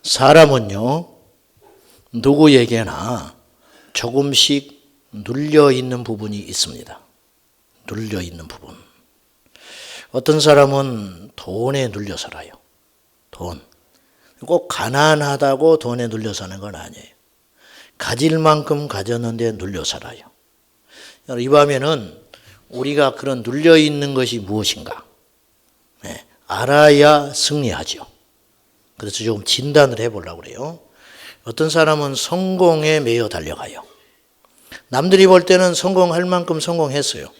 사람은요, 누구에게나 조금씩 눌려있는 부분이 있습니다. 눌려있는 부분. 어떤 사람은 돈에 눌려 살아요. 돈. 꼭 가난하다고 돈에 눌려 사는 건 아니에요. 가질 만큼 가졌는데 눌려 살아요. 이 밤에는 우리가 그런 눌려있는 것이 무엇인가? 네, 알아야 승리하죠. 그래서 조금 진단을 해보려고 그래요. 어떤 사람은 성공에 매여 달려가요. 남들이 볼 때는 성공할 만큼 성공했어요.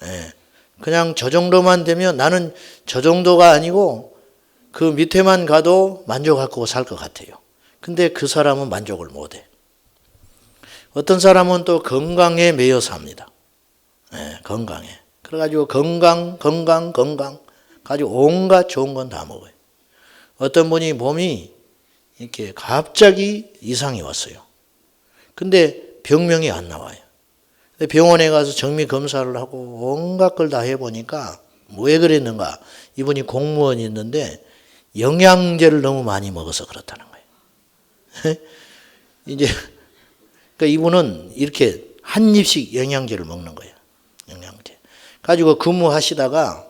네, 그냥 저 정도만 되면 나는 저 정도가 아니고 그 밑에만 가도 만족하고 살 것 같아요. 근데 그 사람은 만족을 못해. 어떤 사람은 또 건강에 매여 삽니다. 네, 건강에. 그래가지고 건강 가지고 온갖 좋은 건 다 먹어요. 어떤 분이 몸이 이렇게 갑자기 이상이 왔어요. 근데 병명이 안 나와요. 근데 병원에 가서 정밀 검사를 하고 온갖 걸 다 해보니까 왜 그랬는가? 이분이 공무원이 있는데 영양제를 너무 많이 먹어서 그렇다는 거예요. 이제 그러니까 이분은 이렇게 한 입씩 영양제를 먹는 거예요. 영양제. 가지고 근무하시다가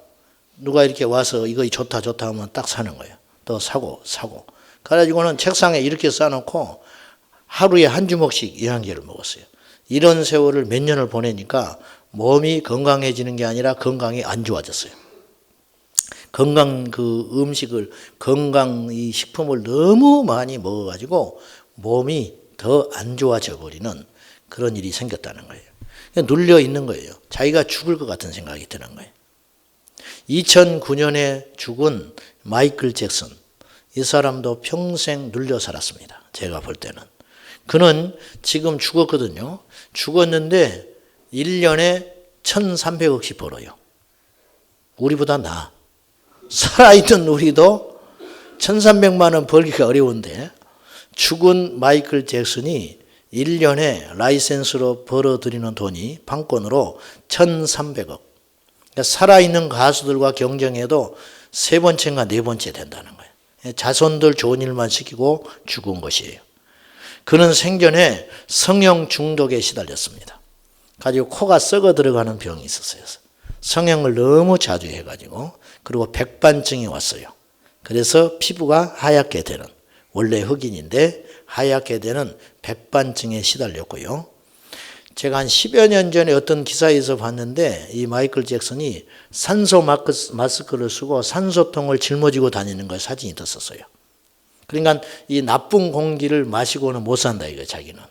누가 이렇게 와서 이거 좋다 하면 딱 사는 거예요. 또 사고. 그래가지고는 책상에 이렇게 쌓아놓고 하루에 한 주먹씩 영양제를 먹었어요. 이런 세월을 몇 년을 보내니까 몸이 건강해지는 게 아니라 건강이 안 좋아졌어요. 건강 건강 이 식품을 너무 많이 먹어가지고 몸이 더 안 좋아져 버리는 그런 일이 생겼다는 거예요. 눌려 있는 거예요. 자기가 죽을 것 같은 생각이 드는 거예요. 2009년에 죽은 마이클 잭슨, 이 사람도 평생 눌려 살았습니다. 제가 볼 때는. 그는 지금 죽었거든요. 죽었는데 1년에 1,300억씩 벌어요. 우리보다 나아. 살아있던 우리도 1,300만 원 벌기가 어려운데 죽은 마이클 잭슨이 1년에 라이센스로 벌어들이는 돈이 판권으로 1,300억. 그러니까 살아있는 가수들과 경쟁해도 세 번째인가 네 번째 된다는 거예요. 자손들 좋은 일만 시키고 죽은 것이에요. 그는 생전에 성형 중독에 시달렸습니다. 가지고 코가 썩어 들어가는 병이 있었어요. 성형을 너무 자주 해가지고 그리고 백반증이 왔어요. 그래서 피부가 하얗게 되는, 원래 흑인인데 하얗게 되는 백반증에 시달렸고요. 제가 한 10여 년 전에 어떤 기사에서 봤는데 이 마이클 잭슨이 산소 마스크를 쓰고 산소통을 짊어지고 다니는 거 사진이 떴었어요. 그러니까 이 나쁜 공기를 마시고는 못 산다 이거예요, 자기는.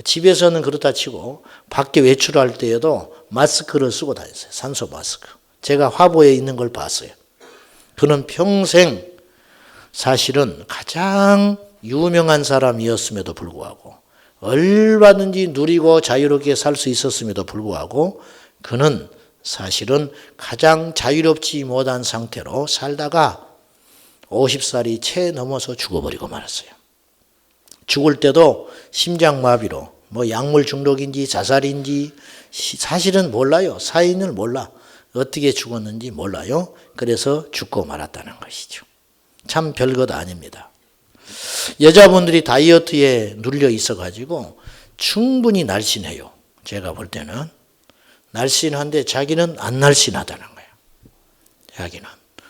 집에서는 그렇다 치고 밖에 외출할 때에도 마스크를 쓰고 다녔어요. 산소 마스크. 제가 화보에 있는 걸 봤어요. 그는 평생 사실은 가장 유명한 사람이었음에도 불구하고 얼마든지 누리고 자유롭게 살 수 있었음에도 불구하고 그는 사실은 가장 자유롭지 못한 상태로 살다가 50살이 채 넘어서 죽어버리고 말았어요. 죽을 때도 심장마비로 약물 중독인지 자살인지 사실은 몰라요. 사인을 몰라. 어떻게 죽었는지 몰라요. 그래서 죽고 말았다는 것이죠. 참 별것 아닙니다. 여자분들이 다이어트에 눌려 있어가지고 충분히 날씬해요. 제가 볼 때는. 날씬한데 자기는 안 날씬하다는 거예요. 자기는.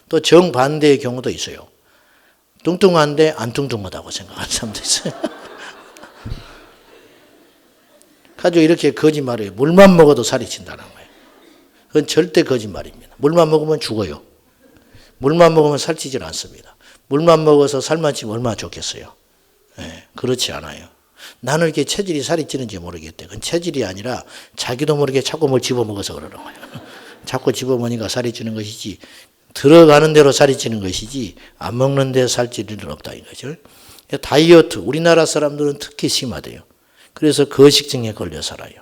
또 정반대의 경우도 있어요. 뚱뚱한데 안 뚱뚱하다고 생각하는 사람도 있어요. 가지고 이렇게 거짓말해요. 물만 먹어도 살이 찐다는 거예요. 그건 절대 거짓말입니다. 물만 먹으면 죽어요. 물만 먹으면 살찌질 않습니다. 물만 먹어서 살만 찌면 얼마나 좋겠어요. 네, 그렇지 않아요. 나는 이렇게 체질이 살이 찌는지 모르겠대. 그건 체질이 아니라 자기도 모르게 자꾸 뭘 집어먹어서 그러는 거예요. 자꾸 집어먹으니까 살이 찌는 것이지 들어가는 대로 살이 찌는 것이지 안 먹는 데 살찔 일은 없다 이거죠. 다이어트 우리나라 사람들은 특히 심하대요. 그래서 거식증에 걸려 살아요.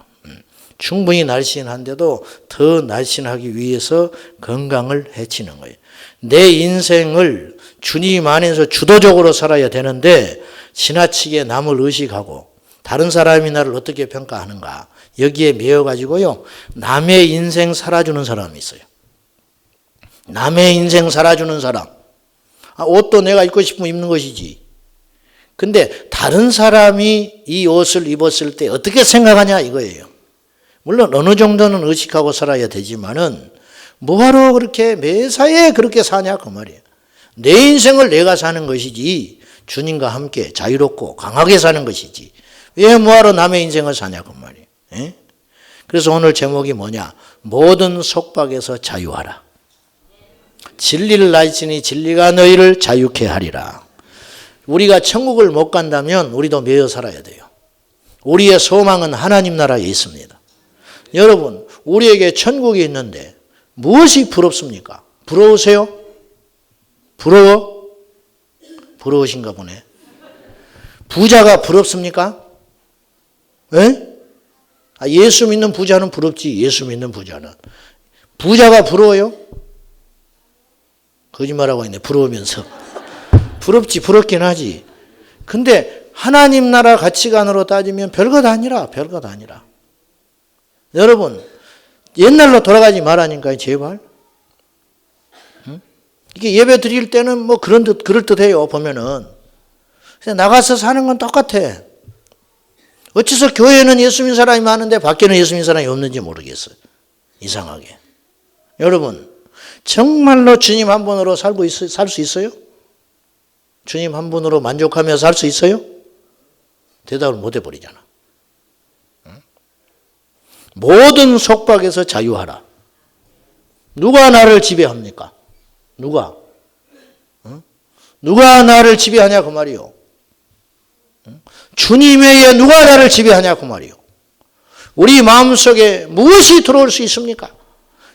충분히 날씬한데도 더 날씬하기 위해서 건강을 해치는 거예요. 내 인생을 주님 안에서 주도적으로 살아야 되는데 지나치게 남을 의식하고 다른 사람이 나를 어떻게 평가하는가 여기에 매여가지고요. 남의 인생 살아주는 사람이 있어요. 남의 인생 살아주는 사람. 옷도 내가 입고 싶으면 입는 것이지. 근데 다른 사람이 이 옷을 입었을 때 어떻게 생각하냐 이거예요. 물론 어느 정도는 의식하고 살아야 되지만은 뭐하러 그렇게 매사에 그렇게 사냐 그 말이에요. 내 인생을 내가 사는 것이지 주님과 함께 자유롭고 강하게 사는 것이지 왜 뭐하러 남의 인생을 사냐 그 말이에요. 예? 그래서 오늘 제목이 뭐냐? 모든 속박에서 자유하라. 진리를 알지니 진리가 너희를 자유케 하리라. 우리가 천국을 못 간다면 우리도 매여 살아야 돼요. 우리의 소망은 하나님 나라에 있습니다. 여러분, 우리에게 천국이 있는데 무엇이 부럽습니까? 부러우세요? 부러워? 부러우신가 보네. 부자가 부럽습니까? 예? 예수 믿는 부자는 부럽지. 예수 믿는 부자는. 부자가 부러워요? 거짓말하고 있네. 부러우면서. 부럽지. 부럽긴 하지. 근데 하나님 나라 가치관으로 따지면 별것 아니라. 별것 아니라. 여러분 옛날로 돌아가지 말라니까요. 제발. 응? 이게 예배 드릴 때는 뭐 그럴듯해요. 보면은. 그냥 나가서 사는 건 똑같아. 어째서 교회는 예수 믿는 사람이 많은데 밖에는 예수 믿는 사람이 없는지 모르겠어요. 이상하게. 여러분 정말로 주님 한 분으로 살 수 있어요? 주님 한 분으로 만족하며 살 수 있어요? 대답을 못 해버리잖아. 응? 모든 속박에서 자유하라. 누가 나를 지배합니까? 누가? 응? 누가 나를 지배하냐 그 말이요. 응? 주님 외에 누가 나를 지배하냐 그 말이요. 우리 마음속에 무엇이 들어올 수 있습니까?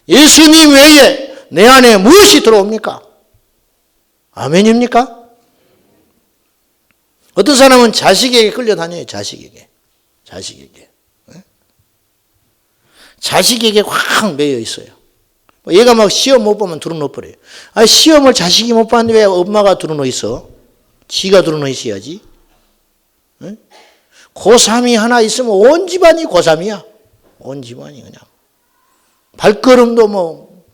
예수님 외에 내 안에 무엇이 들어옵니까? 아멘입니까? 어떤 사람은 자식에게 끌려다녀요. 자식에게. 자식에게 확 매여 있어요. 얘가 막 시험 못 보면 들어놓아 버려요. 시험을 자식이 못 봤는데 왜 엄마가 들어놓아 있어? 지가 들어놓아 있어야지. 고3이 하나 있으면 온 집안이 고3이야. 온 집안이 그냥. 발걸음도 뭐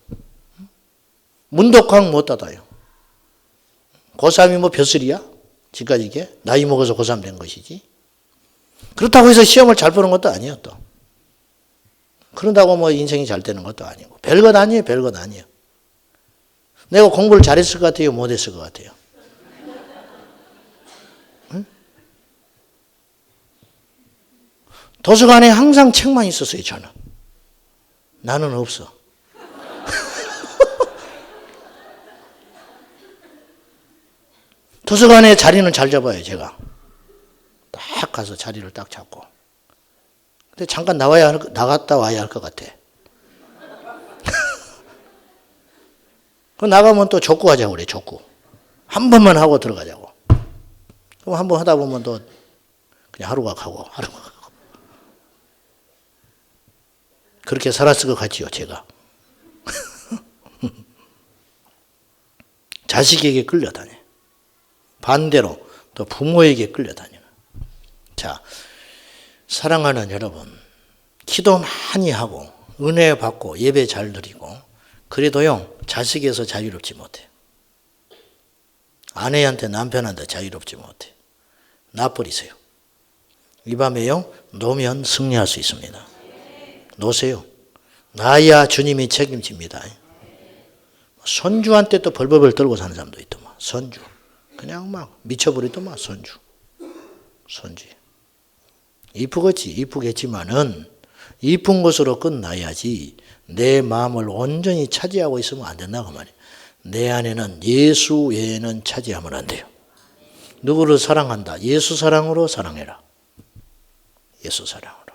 문득광 못 닫아요. 고3이 뭐 벼슬이야? 지금까지 이게 나이 먹어서 고3 된 것이지. 그렇다고 해서 시험을 잘 보는 것도 아니에요 또. 그런다고 뭐 인생이 잘 되는 것도 아니고. 별것 아니에요. 별것 아니에요. 내가 공부를 잘했을 것 같아요? 못했을 것 같아요? 응? 도서관에 항상 책만 있었어요. 저는. 나는 없어. 도서관에 자리는 잘 잡아요, 제가. 딱 가서 자리를 딱 잡고. 근데 잠깐 나갔다 와야 할 것 같아. 그 나가면 또 족구 하자고 그래, 족구. 한 번만 하고 들어가자고. 그럼 한 번 하다 보면 또 그냥 하루가 가고. 그렇게 살았을 것 같지요, 제가. 자식에게 끌려다녀. 반대로 또 부모에게 끌려다니는. 자, 사랑하는 여러분, 기도 많이 하고 은혜 받고 예배 잘 드리고 그래도요 자식에서 자유롭지 못해. 아내한테 남편한테 자유롭지 못해. 놔버리세요. 이 밤에요 놓으면 승리할 수 있습니다. 놓으세요. 나야 주님이 책임집니다. 손주한테 또 벌벌벌 떨고 사는 사람도 있더만. 손주. 그냥 막 미쳐버리더만 손주. 이쁘겠지만은 이쁜 것으로 끝나야지 내 마음을 온전히 차지하고 있으면 안 된다 그 말이에요. 내 안에는 예수 외에는 차지하면 안 돼요. 누구를 사랑한다? 예수 사랑으로 사랑해라. 예수 사랑으로.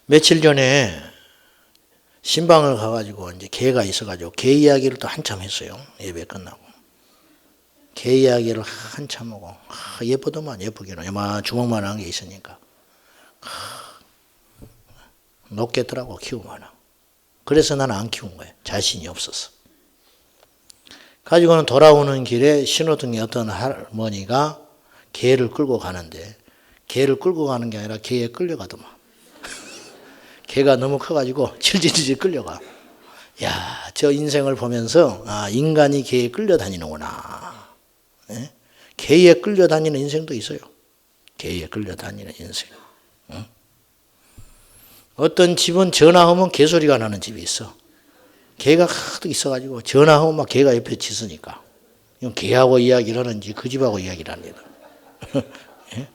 며칠 전에 신방을 가가지고 이제 개가 있어가지고 개 이야기를 또 한참 했어요. 예배 끝나고. 개 이야기를 한참 하고 예쁘더만 예쁘기는 아마 주먹만한 게 있으니까 높겠더라고 키우면. 그래서 나는 안 키운 거예요. 자신이 없어서. 가지고는 돌아오는 길에 신호등에 어떤 할머니가 개를 끌고 가는데 개를 끌고 가는 게 아니라 개에 끌려가더만. 개가 너무 커가지고 질질질 끌려가. 야, 저 인생을 보면서 인간이 개에 끌려다니는구나. 네? 개에 끌려다니는 인생도 있어요. 개에 끌려다니는 인생. 응? 어떤 집은 전화하면 개소리가 나는 집이 있어. 개가 가득 있어가지고 전화하면 막 개가 옆에 짖으니까. 이건 개하고 이야기를 하는지 그 집하고 이야기를 합니다. 예?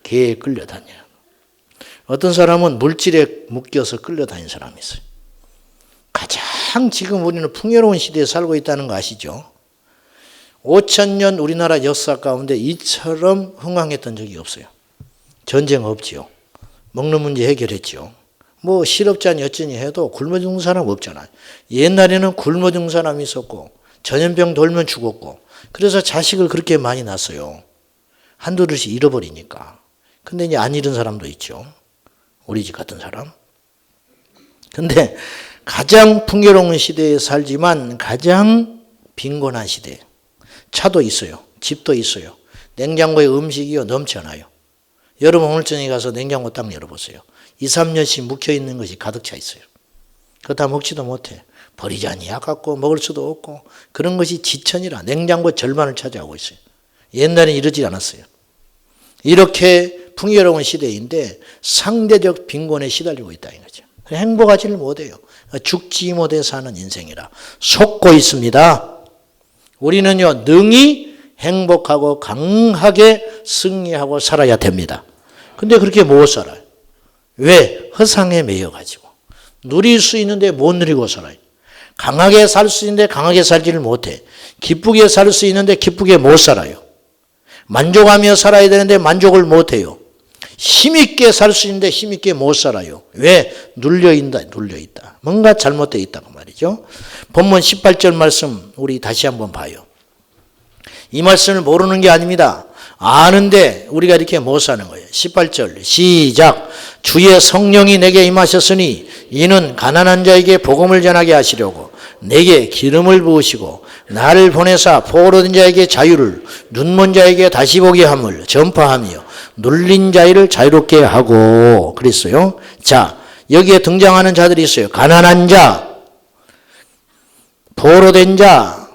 개에 끌려다녀. 어떤 사람은 물질에 묶여서 끌려다니는 사람이 있어요. 가장 지금 우리는 풍요로운 시대에 살고 있다는 거 아시죠? 5,000년 우리나라 역사 가운데 이처럼 흥황했던 적이 없어요. 전쟁 없지요. 먹는 문제 해결했지요. 뭐 실업자니 어쩌니 해도 굶어 죽는 사람 없잖아요. 옛날에는 굶어 죽는 사람이 있었고 전염병 돌면 죽었고 그래서 자식을 그렇게 많이 낳았어요. 한두 둘씩 잃어버리니까. 근데 이제 안 잃은 사람도 있죠. 우리 집 같은 사람. 근데 가장 풍요로운 시대에 살지만 가장 빈곤한 시대. 차도 있어요. 집도 있어요. 냉장고에 음식이요 넘쳐나요. 여러분 오늘 저녁에 가서 냉장고 딱 열어보세요. 2, 3년씩 묵혀있는 것이 가득 차 있어요. 그거 다 먹지도 못해. 버리자니 아깝고 먹을 수도 없고 그런 것이 지천이라 냉장고 절반을 차지하고 있어요. 옛날엔 이러지 않았어요. 이렇게 풍요로운 시대인데 상대적 빈곤에 시달리고 있다는 거죠. 행복하지를 못해요. 죽지 못해 사는 인생이라 속고 있습니다. 우리는요 능히 행복하고 강하게 승리하고 살아야 됩니다. 근데 그렇게 못 살아요. 왜? 허상에 매여가지고 누릴 수 있는데 못 누리고 살아요. 강하게 살 수 있는데 강하게 살지를 못해. 기쁘게 살 수 있는데 기쁘게 못 살아요. 만족하며 살아야 되는데 만족을 못해요. 힘있게 살 수 있는데 힘있게 못 살아요. 왜? 눌려있다. 뭔가 잘못되어 있다고 말이죠. 본문 18절 말씀 우리 다시 한번 봐요. 이 말씀을 모르는 게 아닙니다. 아는데 우리가 이렇게 못 사는 거예요. 18절 시작. 주의 성령이 내게 임하셨으니 이는 가난한 자에게 복음을 전하게 하시려고 내게 기름을 부으시고 나를 보내사 포로된 자에게 자유를 눈먼 자에게 다시 보게 함을 전파하며 눌린 자를 자유롭게 하고 그랬어요. 자, 여기에 등장하는 자들이 있어요. 가난한 자, 포로된 자,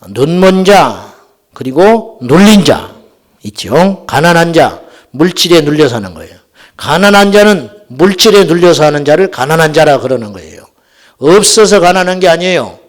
눈먼 자, 그리고 눌린 자 있죠. 가난한 자, 물질에 눌려 사는 거예요. 가난한 자는 물질에 눌려 사는 자를 가난한 자라 그러는 거예요. 없어서 가난한 게 아니에요.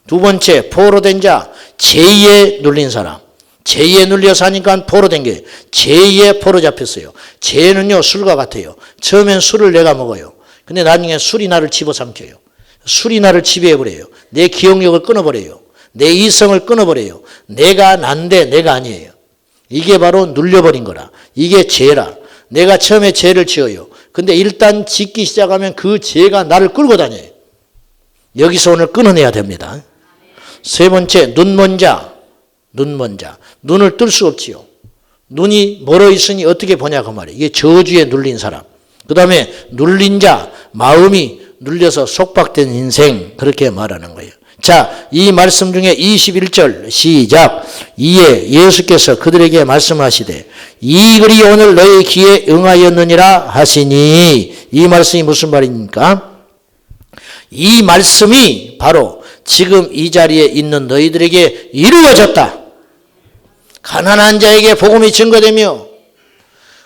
두 번째, 포로된 자, 죄에 눌린 사람. 죄에 눌려 사니까 포로된 게 죄에 포로 잡혔어요. 죄는요 술과 같아요. 처음엔 술을 내가 먹어요. 근데 나중에 술이 나를 집어삼켜요. 술이 나를 지배해버려요. 내 기억력을 끊어버려요. 내 이성을 끊어버려요. 내가 난데 내가 아니에요. 이게 바로 눌려버린 거라. 이게 죄라. 내가 처음에 죄를 지어요. 근데 일단 짓기 시작하면 그 죄가 나를 끌고 다녀요. 여기서 오늘 끊어내야 됩니다. 세 번째, 눈먼 자. 눈을 뜰 수 없지요. 눈이 멀어 있으니 어떻게 보냐 그 말이에요. 이게 저주에 눌린 사람. 그 다음에 눌린 자, 마음이 눌려서 속박된 인생 그렇게 말하는 거예요. 자, 이 말씀 중에 21절 시작. 이에 예수께서 그들에게 말씀하시되 이 글이 오늘 너희 귀에 응하였느니라 하시니 이 말씀이 무슨 말입니까? 이 말씀이 바로 지금 이 자리에 있는 너희들에게 이루어졌다. 가난한 자에게 복음이 증거되며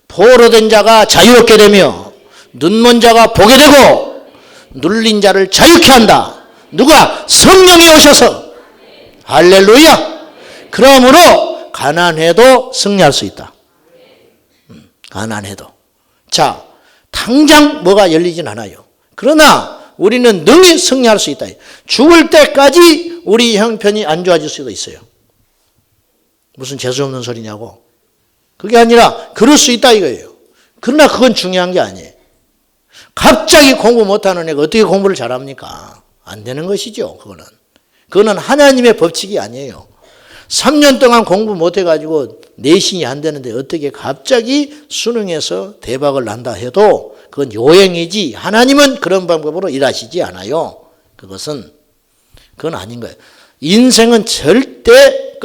포로된 자가 자유롭게 되며 눈먼 자가 보게 되고 눌린 자를 자유케 한다. 누가? 성령이 오셔서. 할렐루야. 그러므로 가난해도 승리할 수 있다. 가난해도. 자, 당장 뭐가 열리진 않아요. 그러나 우리는 능히 승리할 수 있다. 죽을 때까지 우리 형편이 안 좋아질 수도 있어요. 무슨 재수없는 소리냐고. 그게 아니라 그럴 수 있다 이거예요. 그러나 그건 중요한 게 아니에요. 갑자기 공부 못하는 애가 어떻게 공부를 잘합니까? 안 되는 것이죠. 그거는 하나님의 법칙이 아니에요. 3년 동안 공부 못해가지고 내신이 안 되는데 어떻게 갑자기 수능에서 대박을 난다 해도 그건 요행이지 하나님은 그런 방법으로 일하시지 않아요. 그건 아닌 거예요. 인생은 절대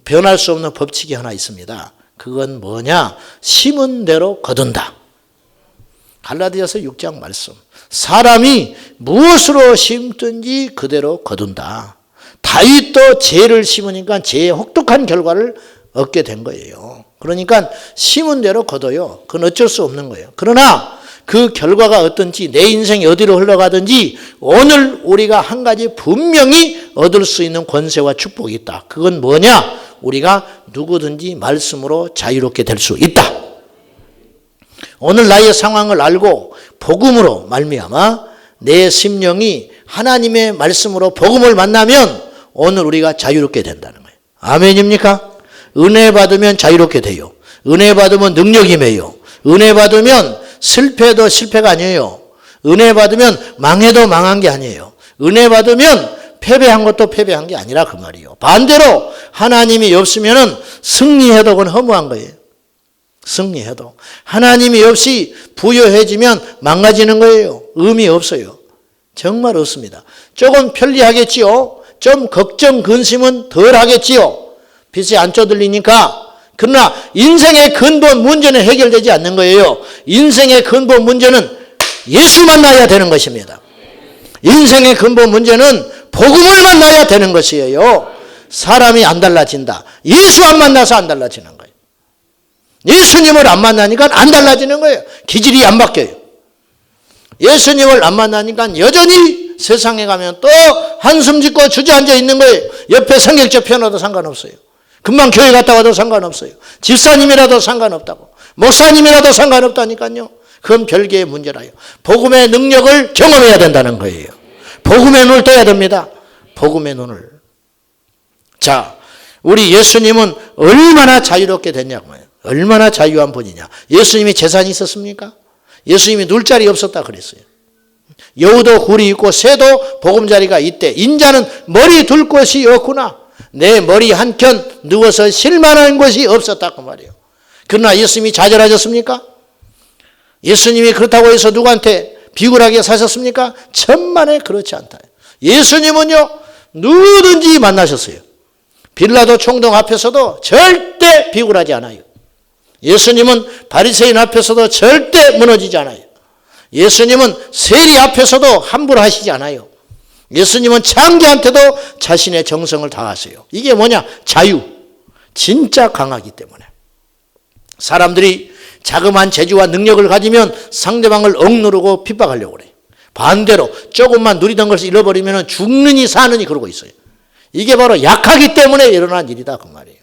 변할 수 없는 법칙이 하나 있습니다. 그건 뭐냐? 심은 대로 거둔다. 갈라디아서 6장 말씀. 사람이 무엇으로 심든지 그대로 거둔다. 다윗도 죄를 심으니까 죄의 혹독한 결과를 얻게 된 거예요. 그러니까 심은 대로 거둬요. 그건 어쩔 수 없는 거예요. 그러나 그 결과가 어떤지, 내 인생이 어디로 흘러가든지 오늘 우리가 한 가지 분명히 얻을 수 있는 권세와 축복이 있다. 그건 뭐냐? 우리가 누구든지 말씀으로 자유롭게 될 수 있다. 오늘 나의 상황을 알고 복음으로 말미암아 내 심령이 하나님의 말씀으로 복음을 만나면 오늘 우리가 자유롭게 된다는 거예요. 아멘입니까? 은혜 받으면 자유롭게 돼요. 은혜 받으면 능력이 매요. 은혜 받으면 실패도 실패가 아니에요. 은혜 받으면 망해도 망한 게 아니에요. 은혜 받으면 패배한 것도 패배한 게 아니라 그 말이에요. 반대로 하나님이 없으면 승리해도 그건 허무한 거예요. 승리해도. 하나님이 없이 부여해지면 망가지는 거예요. 의미 없어요. 정말 없습니다. 조금 편리하겠지요. 좀 걱정, 근심은 덜 하겠지요. 빚이 안 쪼들리니까. 그러나 인생의 근본 문제는 해결되지 않는 거예요. 인생의 근본 문제는 예수 만나야 되는 것입니다. 인생의 근본 문제는 복음을 만나야 되는 것이에요. 사람이 안 달라진다. 예수 안 만나서 안 달라지는 거예요. 예수님을 안 만나니까 안 달라지는 거예요. 기질이 안 바뀌어요. 예수님을 안 만나니까 여전히 세상에 가면 또 한숨 짓고 주저앉아 있는 거예요. 옆에 성경책 펴놔도 상관없어요. 금방 교회 갔다 와도 상관없어요. 집사님이라도 상관없다고. 목사님이라도 상관없다니까요. 그건 별개의 문제라요. 복음의 능력을 경험해야 된다는 거예요. 복음의 눈을 떠야 됩니다. 복음의 눈을. 자, 우리 예수님은 얼마나 자유롭게 됐냐고요. 얼마나 자유한 분이냐. 예수님이 재산이 있었습니까? 예수님이 눌 자리 없었다 그랬어요. 여우도 굴이 있고 새도 보금자리가 있대. 인자는 머리 둘 곳이 없구나. 내 머리 한켠 누워서 쉴만한 곳이 없었다 그 말이에요. 그러나 예수님이 좌절하셨습니까? 예수님이 그렇다고 해서 누구한테 비굴하게 사셨습니까? 천만에 그렇지 않다. 예수님은요 누구든지 만나셨어요. 빌라도 총독 앞에서도 절대 비굴하지 않아요. 예수님은 바리새인 앞에서도 절대 무너지지 않아요. 예수님은 세리 앞에서도 함부로 하시지 않아요. 예수님은 창기한테도 자신의 정성을 다하세요. 이게 뭐냐? 자유. 진짜 강하기 때문에. 사람들이 자그마한 재주와 능력을 가지면 상대방을 억누르고 핍박하려고 그래요. 반대로 조금만 누리던 것을 잃어버리면 죽느니 사느니 그러고 있어요. 이게 바로 약하기 때문에 일어난 일이다 그 말이에요.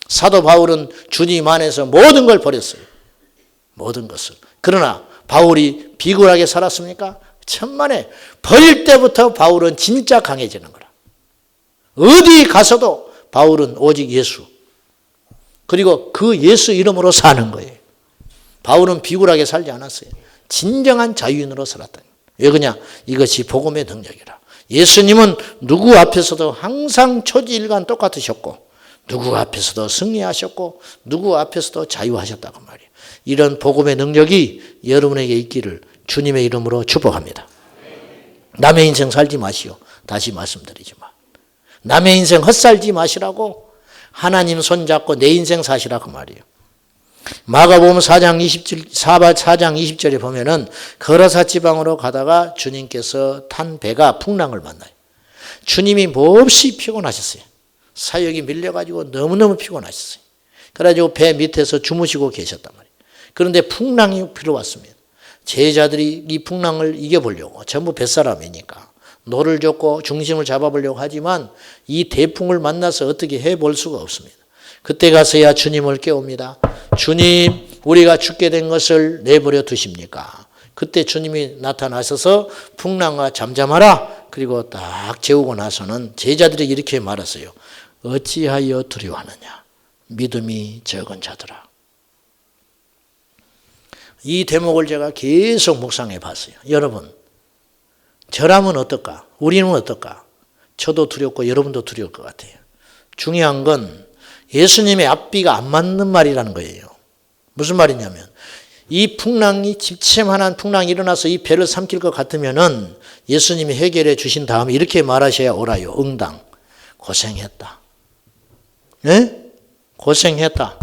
사도 바울은 주님 안에서 모든 걸 버렸어요. 모든 것을. 그러나 바울이 비굴하게 살았습니까? 천만에. 버릴 때부터 바울은 진짜 강해지는 거라. 어디 가서도 바울은 오직 예수. 그리고 그 예수 이름으로 사는 거예요. 바울은 비굴하게 살지 않았어요. 진정한 자유인으로 살았다. 왜 그러냐? 이것이 복음의 능력이라. 예수님은 누구 앞에서도 항상 초지일관 똑같으셨고 누구 앞에서도 승리하셨고 누구 앞에서도 자유하셨다고 말이에요. 이런 복음의 능력이 여러분에게 있기를 주님의 이름으로 축복합니다. 남의 인생 살지 마시오. 다시 말씀드리지만 남의 인생 헛살지 마시라고 하나님 손잡고 내 인생 사시라고 말이에요. 마가복음 4장 20절에 보면은 거라사 지방으로 가다가 주님께서 탄 배가 풍랑을 만나요. 주님이 몹시 피곤하셨어요. 사역이 밀려가지고 너무너무 피곤하셨어요. 그래가지고 배 밑에서 주무시고 계셨단 말이에요. 그런데 풍랑이 불어왔습니다. 제자들이 이 풍랑을 이겨보려고 전부 뱃사람이니까 노를 젓고 중심을 잡아보려고 하지만 이 대풍을 만나서 어떻게 해볼 수가 없습니다. 그때 가서야 주님을 깨웁니다. 주님, 우리가 죽게 된 것을 내버려 두십니까? 그때 주님이 나타나셔서 풍랑아 잠잠하라. 그리고 딱 재우고 나서는 제자들이 이렇게 말했어요. 어찌하여 두려워하느냐? 믿음이 적은 자들아. 이 대목을 제가 계속 묵상해 봤어요. 여러분, 저라면 어떨까? 우리는 어떨까? 저도 두렵고 여러분도 두려울 것 같아요. 중요한 건 예수님의 앞뒤가 안 맞는 말이라는 거예요. 무슨 말이냐면 이 풍랑이 집체만한 풍랑이 일어나서 이 배를 삼킬 것 같으면은 예수님이 해결해 주신 다음에 이렇게 말하셔야 옳아요. 응당. 고생했다. 네? 고생했다.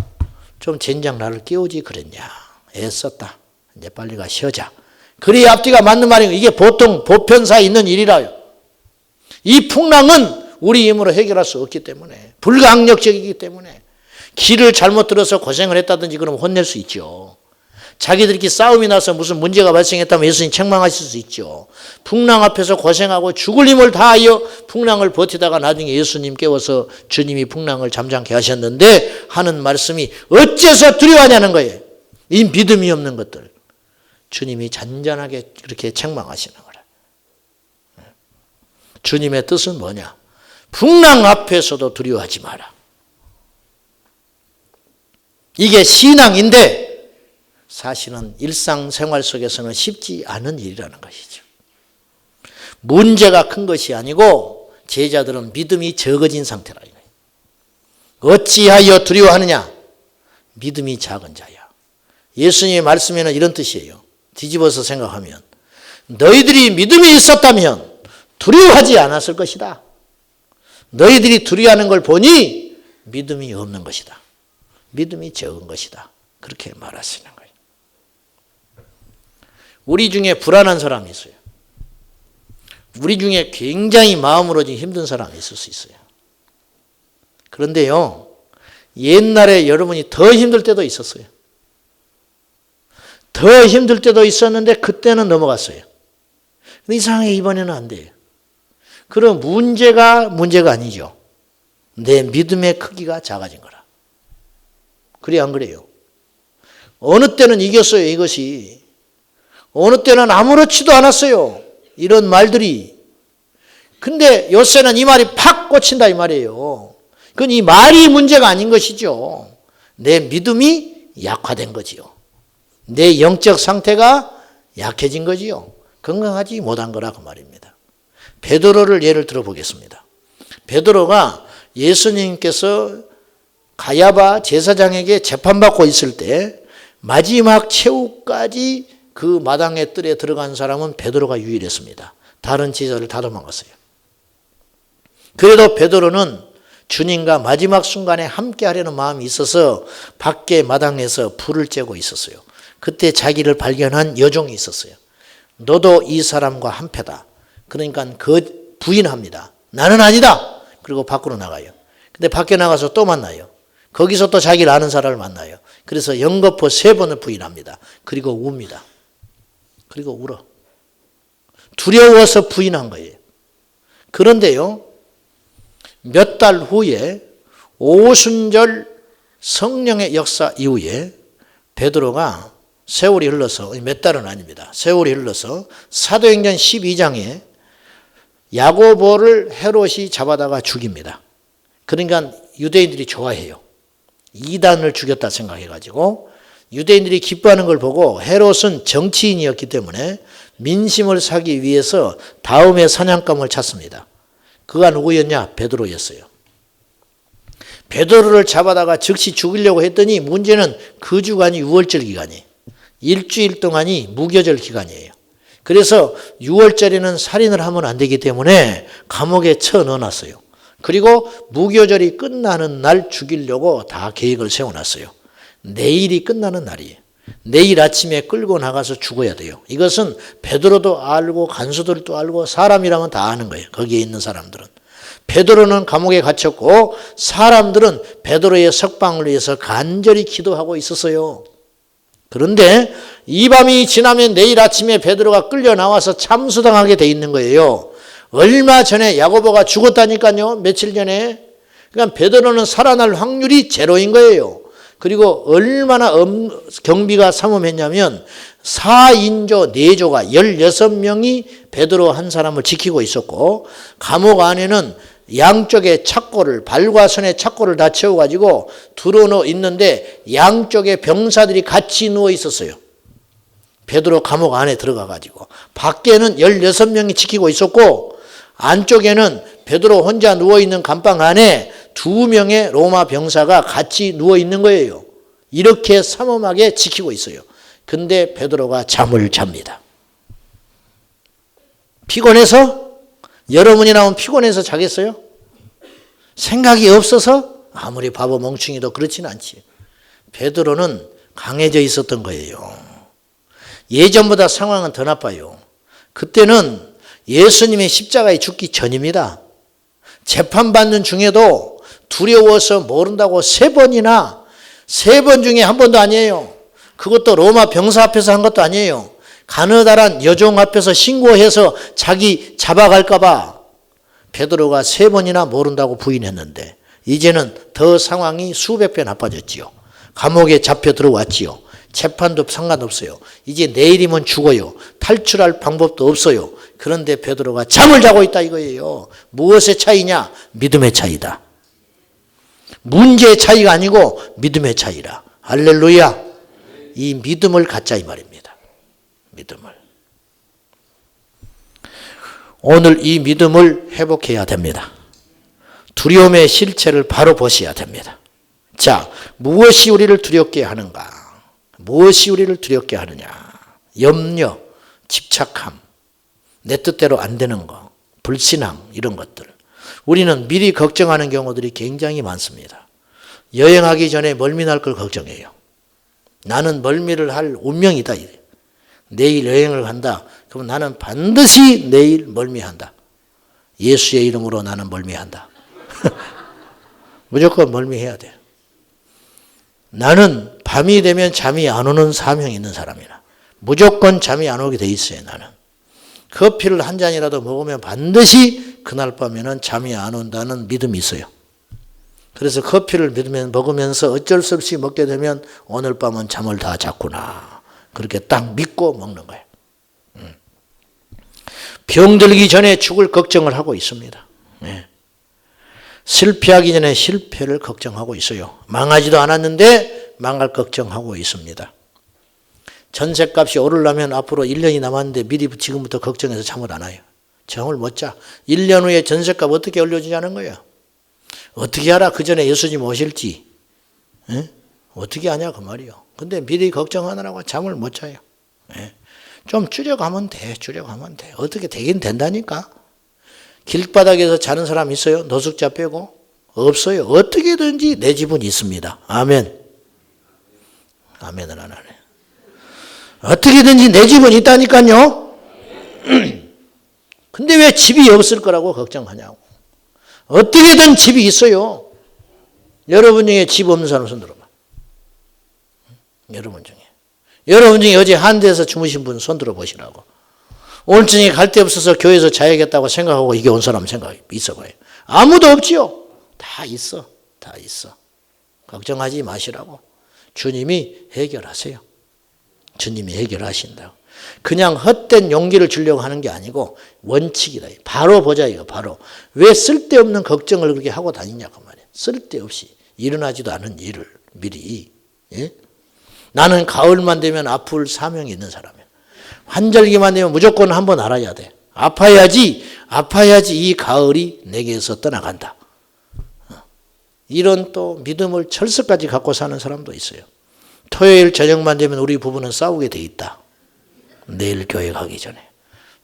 좀 젠장 나를 깨우지 그랬냐. 애썼다. 이제 빨리 가 쉬어자. 그래야 앞뒤가 맞는 말이에요. 이게 보통 보편사에 있는 일이라요. 이 풍랑은 우리 힘으로 해결할 수 없기 때문에 불가항력적이기 때문에 길을 잘못 들어서 고생을 했다든지 그러면 혼낼 수 있죠. 자기들끼리 싸움이 나서 무슨 문제가 발생했다면 예수님 책망하실 수 있죠. 풍랑 앞에서 고생하고 죽을 힘을 다하여 풍랑을 버티다가 나중에 예수님 깨워서 주님이 풍랑을 잠잠케 하셨는데 하는 말씀이 어째서 두려워하냐는 거예요. 이 믿음이 없는 것들. 주님이 잔잔하게 그렇게 책망하시는 거라. 주님의 뜻은 뭐냐? 풍랑 앞에서도 두려워하지 마라. 이게 신앙인데 사실은 일상생활 속에서는 쉽지 않은 일이라는 것이죠. 문제가 큰 것이 아니고 제자들은 믿음이 적어진 상태라. 어찌하여 두려워하느냐? 믿음이 작은 자야. 예수님의 말씀에는 이런 뜻이에요. 뒤집어서 생각하면 너희들이 믿음이 있었다면 두려워하지 않았을 것이다. 너희들이 두려워하는 걸 보니 믿음이 없는 것이다. 믿음이 적은 것이다. 그렇게 말하시는 거예요. 우리 중에 불안한 사람이 있어요. 우리 중에 굉장히 마음으로 힘든 사람이 있을 수 있어요. 그런데요, 옛날에 여러분이 더 힘들 때도 있었어요. 더 힘들 때도 있었는데 그때는 넘어갔어요. 근데 이상하게 이번에는 안 돼요. 그럼 문제가 아니죠. 내 믿음의 크기가 작아진 거라. 그래 안 그래요? 어느 때는 이겼어요, 이것이. 어느 때는 아무렇지도 않았어요. 이런 말들이. 근데 요새는 이 말이 팍 꽂힌다 이 말이에요. 그건 이 말이 문제가 아닌 것이죠. 내 믿음이 약화된 거지요. 내 영적 상태가 약해진 거지요. 건강하지 못한 거라 그 말입니다. 베드로를 예를 들어보겠습니다. 베드로가 예수님께서 가야바 제사장에게 재판받고 있을 때 마지막 최후까지 그 마당의 뜰에 들어간 사람은 베드로가 유일했습니다. 다른 제자들 다 도망갔어요. 그래도 베드로는 주님과 마지막 순간에 함께 하려는 마음이 있어서 밖에 마당에서 불을 쬐고 있었어요. 그때 자기를 발견한 여종이 있었어요. 너도 이 사람과 한패다. 그러니까 그 부인합니다. 나는 아니다. 그리고 밖으로 나가요. 근데 밖에 나가서 또 만나요. 거기서 또 자기를 아는 사람을 만나요. 그래서 연거푸 3번을 부인합니다. 그리고 웁니다. 그리고 울어. 두려워서 부인한 거예요. 그런데요, 몇 달 후에 오순절 성령의 역사 이후에 베드로가 세월이 흘러서, 몇 달은 아닙니다. 세월이 흘러서 사도행전 12장에 야고보를 헤롯이 잡아다가 죽입니다. 그러니까 유대인들이 좋아해요. 이단을 죽였다 생각해가지고 유대인들이 기뻐하는 걸 보고 헤롯은 정치인이었기 때문에 민심을 사기 위해서 다음의 사냥감을 찾습니다. 그가 누구였냐? 베드로였어요. 베드로를 잡아다가 즉시 죽이려고 했더니 문제는 그 주간이 6월절 기간이 일주일 동안이 무교절 기간이에요. 그래서 6월절에는 살인을 하면 안 되기 때문에 감옥에 쳐넣어놨어요. 그리고 무교절이 끝나는 날 죽이려고 다 계획을 세워놨어요. 내일이 끝나는 날이에요. 내일 아침에 끌고 나가서 죽어야 돼요. 이것은 베드로도 알고 간수들도 알고 사람이라면 다 아는 거예요. 거기에 있는 사람들은. 베드로는 감옥에 갇혔고 사람들은 베드로의 석방을 위해서 간절히 기도하고 있었어요. 그런데 이 밤이 지나면 내일 아침에 베드로가 끌려 나와서 참수당하게 돼 있는 거예요. 얼마 전에 야고보가 죽었다니까요. 며칠 전에. 그러니까 베드로는 살아날 확률이 제로인 거예요. 그리고 얼마나 경비가 삼엄했냐면 4인조 4조가 16명이 베드로 한 사람을 지키고 있었고 감옥 안에는 양쪽에 착고를 발과 손에 착고를 다 채워가지고 들어놓어 있는데 양쪽에 병사들이 같이 누워 있었어요. 베드로 감옥 안에 들어가가지고 밖에는 16명이 지키고 있었고 안쪽에는 베드로 혼자 누워있는 감방 안에 2명의 로마 병사가 같이 누워있는 거예요. 이렇게 삼엄하게 지키고 있어요. 근데 베드로가 잠을 잡니다. 피곤해서? 여러분이 나오면 피곤해서 자겠어요? 생각이 없어서? 아무리 바보 멍충이도 그렇지는 않지. 베드로는 강해져 있었던 거예요. 예전보다 상황은 더 나빠요. 그때는 예수님의 십자가에 죽기 전입니다. 재판받는 중에도 두려워서 모른다고 3번 중에 한 번도 아니에요. 그것도 로마 병사 앞에서 한 것도 아니에요. 가느다란 여종 앞에서 신고해서 자기 잡아갈까 봐 베드로가 3번이나 모른다고 부인했는데 이제는 더 상황이 수백 배 나빠졌지요. 감옥에 잡혀 들어왔지요. 재판도 상관없어요. 이제 내일이면 죽어요. 탈출할 방법도 없어요. 그런데 베드로가 잠을 자고 있다 이거예요. 무엇의 차이냐? 믿음의 차이다. 문제의 차이가 아니고 믿음의 차이라. 할렐루야. 이 믿음을 갖자 이 말입니다. 믿음을. 오늘 이 믿음을 회복해야 됩니다. 두려움의 실체를 바로 보셔야 됩니다. 자, 무엇이 우리를 두렵게 하는가? 무엇이 우리를 두렵게 하느냐? 염려, 집착함, 내 뜻대로 안 되는 거, 불신앙 이런 것들. 우리는 미리 걱정하는 경우들이 굉장히 많습니다. 여행하기 전에 멀미 날 걸 걱정해요. 나는 멀미를 할 운명이다. 내일 여행을 간다. 그럼 나는 반드시 내일 멀미한다. 예수의 이름으로 나는 멀미한다. 무조건 멀미해야 돼. 나는 밤이 되면 잠이 안 오는 사명이 있는 사람이라. 무조건 잠이 안 오게 돼 있어요. 나는. 커피를 한 잔이라도 먹으면 반드시 그날 밤에는 잠이 안 온다는 믿음이 있어요. 그래서 커피를 먹으면서 어쩔 수 없이 먹게 되면 오늘 밤은 잠을 다 잤구나. 그렇게 딱 믿고 먹는 거예요. 병들기 전에 죽을 걱정을 하고 있습니다. 실패하기 전에 실패를 걱정하고 있어요. 망하지도 않았는데 망할 걱정하고 있습니다. 전셋값이 오르려면 앞으로 1년이 남았는데 미리 지금부터 걱정해서 잠을 안 와요. 잠을 못 자. 1년 후에 전셋값 어떻게 올려주냐는 거예요. 어떻게 알아? 그 전에 예수님 오실지. 에? 어떻게 아냐 그 말이요. 근데 미리 걱정하느라고 잠을 못 자요. 에? 좀 줄여가면 돼. 줄여가면 돼. 어떻게 되긴 된다니까. 길바닥에서 자는 사람 있어요? 노숙자 빼고? 없어요. 어떻게든지 내 집은 있습니다. 아멘. 아멘을 안 하네. 어떻게든지 내 집은 있다니까요. 근데 왜 집이 없을 거라고 걱정하냐고. 어떻게든 집이 있어요. 여러분 중에 집 없는 사람 손 들어봐. 여러분 중에 어제 한대에서 주무신 분 손 들어보시라고. 오늘 저녁에 갈 데 없어서 교회에서 자야겠다고 생각하고 이게 온 사람 생각 있어봐요. 아무도 없지요. 다 있어. 다 있어. 걱정하지 마시라고. 주님이 해결하세요. 주님이 해결하신다고. 그냥 헛된 용기를 주려고 하는 게 아니고 원칙이다. 바로 보자 이거 바로. 왜 쓸데없는 걱정을 그렇게 하고 다니냐고 말이야. 쓸데없이 일어나지도 않은 일을 미리. 예? 나는 가을만 되면 아플 사명이 있는 사람이야. 환절기만 되면 무조건 한번 알아야 돼. 아파야지 이 가을이 내게서 떠나간다. 이런 또 믿음을 철석까지 갖고 사는 사람도 있어요. 토요일 저녁만 되면 우리 부부는 싸우게 돼 있다. 내일 교회 가기 전에.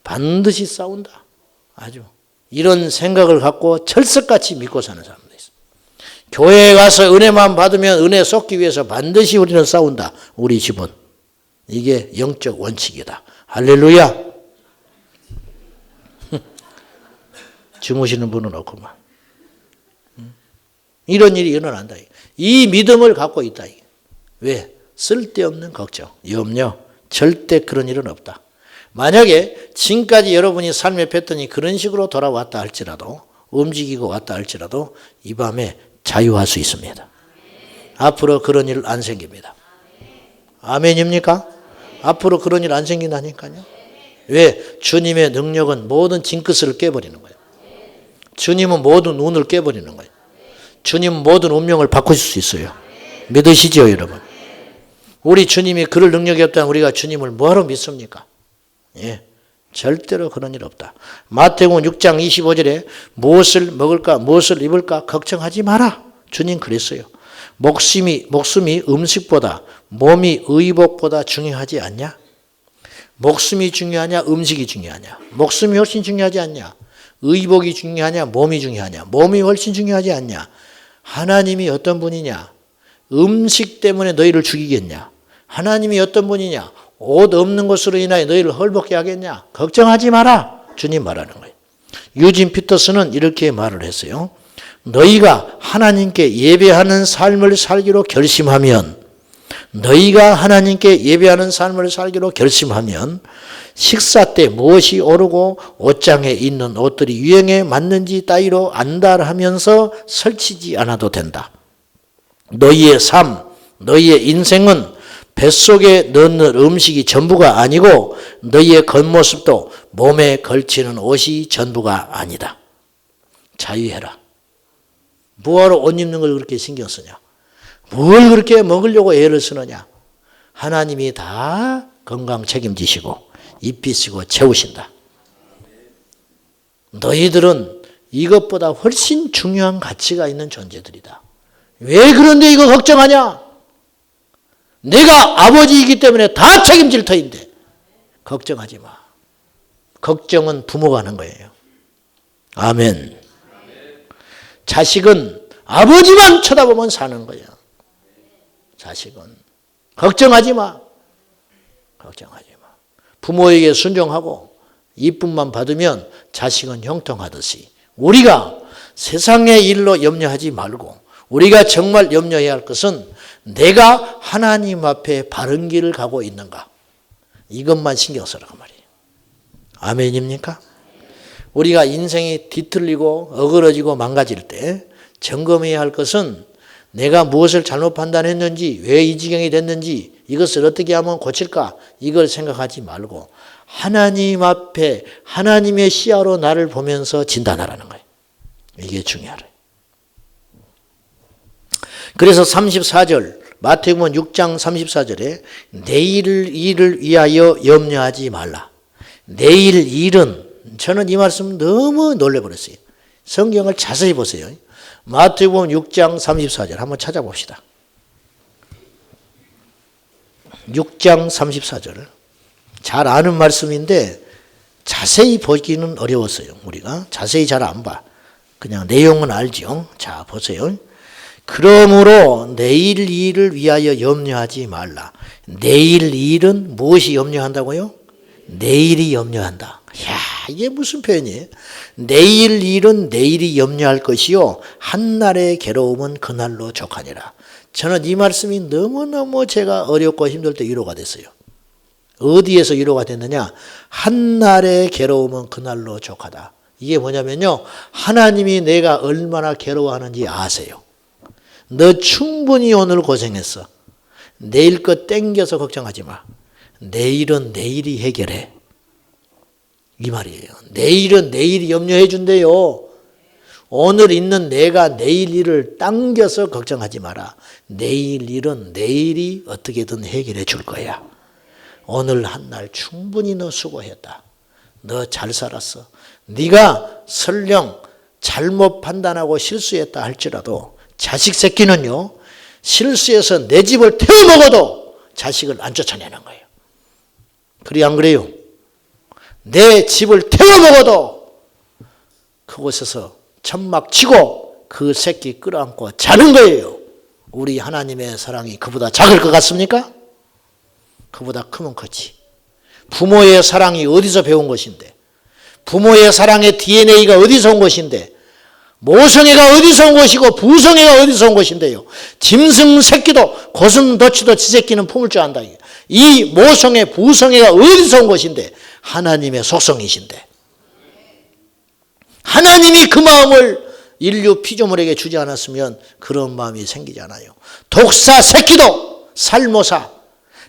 반드시 싸운다. 아주. 이런 생각을 갖고 철석같이 믿고 사는 사람도 있어요. 교회에 가서 은혜만 받으면 은혜 쏟기 위해서 반드시 우리는 싸운다. 우리 집은. 이게 영적 원칙이다. 할렐루야. 주무시는 분은 없구만. 이런 일이 일어난다. 이 믿음을 갖고 있다. 왜? 쓸데없는 걱정, 염려, 절대 그런 일은 없다. 만약에 지금까지 여러분이 삶의 패턴이 그런 식으로 돌아왔다 할지라도, 움직이고 왔다 할지라도 이 밤에 자유할 수 있습니다. 앞으로 그런 일 안 생깁니다. 아멘입니까? 앞으로 그런 일 안 생긴다니까요. 왜? 주님의 능력은 모든 징크스를 깨버리는 거예요. 주님은 모든 운을 깨버리는 거예요. 주님은 모든 운명을 바꾸실 수 있어요. 믿으시죠, 여러분? 우리 주님이 그럴 능력이 없다면 우리가 주님을 뭐하러 믿습니까? 예, 절대로 그런 일 없다. 마태복음 6장 25절에 무엇을 먹을까 무엇을 입을까 걱정하지 마라. 주님 그랬어요. 목숨이 음식보다 몸이 의복보다 중요하지 않냐? 목숨이 중요하냐 음식이 중요하냐? 목숨이 훨씬 중요하지 않냐? 의복이 중요하냐 몸이 중요하냐? 몸이 훨씬 중요하지 않냐? 하나님이 어떤 분이냐? 음식 때문에 너희를 죽이겠냐? 하나님이 어떤 분이냐? 옷 없는 것으로 인하여 너희를 헐벗게 하겠냐? 걱정하지 마라. 주님 말하는 거예요. 유진 피터스는 이렇게 말을 했어요. 너희가 하나님께 예배하는 삶을 살기로 결심하면 식사 때 무엇이 오르고 옷장에 있는 옷들이 유행에 맞는지 따위로 안달하면서 설치지 않아도 된다. 너희의 삶, 너희의 인생은 뱃속에 넣는 음식이 전부가 아니고 너희의 겉모습도 몸에 걸치는 옷이 전부가 아니다. 자유해라. 뭐하러 옷 입는 걸 그렇게 신경 쓰냐? 뭘 그렇게 먹으려고 애를 쓰느냐? 하나님이 다 건강 책임지시고 입히시고 채우신다. 너희들은 이것보다 훨씬 중요한 가치가 있는 존재들이다. 왜 그런데 이거 걱정하냐? 내가 아버지이기 때문에 다 책임질 터인데 걱정하지 마. 걱정은 부모가 하는 거예요. 아멘. 자식은 아버지만 쳐다보면 사는 거야. 자식은 걱정하지 마. 걱정하지 마. 부모에게 순종하고 이쁨만 받으면 자식은 형통하듯이 우리가 세상의 일로 염려하지 말고 우리가 정말 염려해야 할 것은 내가 하나님 앞에 바른 길을 가고 있는가. 이것만 신경 쓰라고 말이에요. 아멘입니까? 우리가 인생이 뒤틀리고 어그러지고 망가질 때 점검해야 할 것은 내가 무엇을 잘못 판단했는지, 왜 이 지경이 됐는지, 이것을 어떻게 하면 고칠까, 이걸 생각하지 말고 하나님 앞에 하나님의 시야로 나를 보면서 진단하라는 거예요. 이게 중요하래요. 그래서 34절 마태복음 6장 34절에 내일 일을 위하여 염려하지 말라. 내일 일은, 저는 이 말씀 너무 놀래버렸어요. 성경을 자세히 보세요. 마태복음 6장 34절 한번 찾아봅시다. 6장 34절 잘 아는 말씀인데 자세히 보기는 어려웠어요. 우리가 자세히 잘 안 봐. 그냥 내용은 알죠. 자, 보세요. 그러므로 내일 일을 위하여 염려하지 말라. 내일 일은 무엇이 염려한다고요? 내일이 염려한다. 이야, 이게 무슨 표현이에요? 내일 일은 내일이 염려할 것이요 한날의 괴로움은 그날로 족하니라. 저는 이 말씀이 너무너무 제가 어렵고 힘들 때 위로가 됐어요. 어디에서 위로가 됐느냐? 한날의 괴로움은 그날로 족하다. 이게 뭐냐면요, 하나님이 내가 얼마나 괴로워하는지 아세요. 너 충분히 오늘 고생했어. 내일 것 땡겨서 걱정하지 마. 내일은 내일이 해결해. 이 말이에요. 내일은 내일이 염려해 준대요. 오늘 있는 내가 내일 일을 당겨서 걱정하지 마라. 내일 일은 내일이 어떻게든 해결해 줄 거야. 오늘 한 날 충분히 너 수고했다. 너 잘 살았어. 네가 설령 잘못 판단하고 실수했다 할지라도 자식 새끼는요, 실수해서 내 집을 태워 먹어도 자식을 안 쫓아내는 거예요. 그래 안 그래요? 내 집을 태워 먹어도 그곳에서 천막 치고 그 새끼 끌어안고 자는 거예요. 우리 하나님의 사랑이 그보다 작을 것 같습니까? 그보다 크면 크지. 부모의 사랑이 어디서 배운 것인데, 부모의 사랑의 DNA가 어디서 온 것인데, 모성애가 어디서 온 것이고 부성애가 어디서 온 것인데요. 짐승 새끼도 고슴도치도 지 새끼는 품을 줄 안다. 이 모성애 부성애가 어디서 온 것인데 하나님의 속성이신데, 하나님이 그 마음을 인류 피조물에게 주지 않았으면 그런 마음이 생기지 않아요. 독사 새끼도 살모사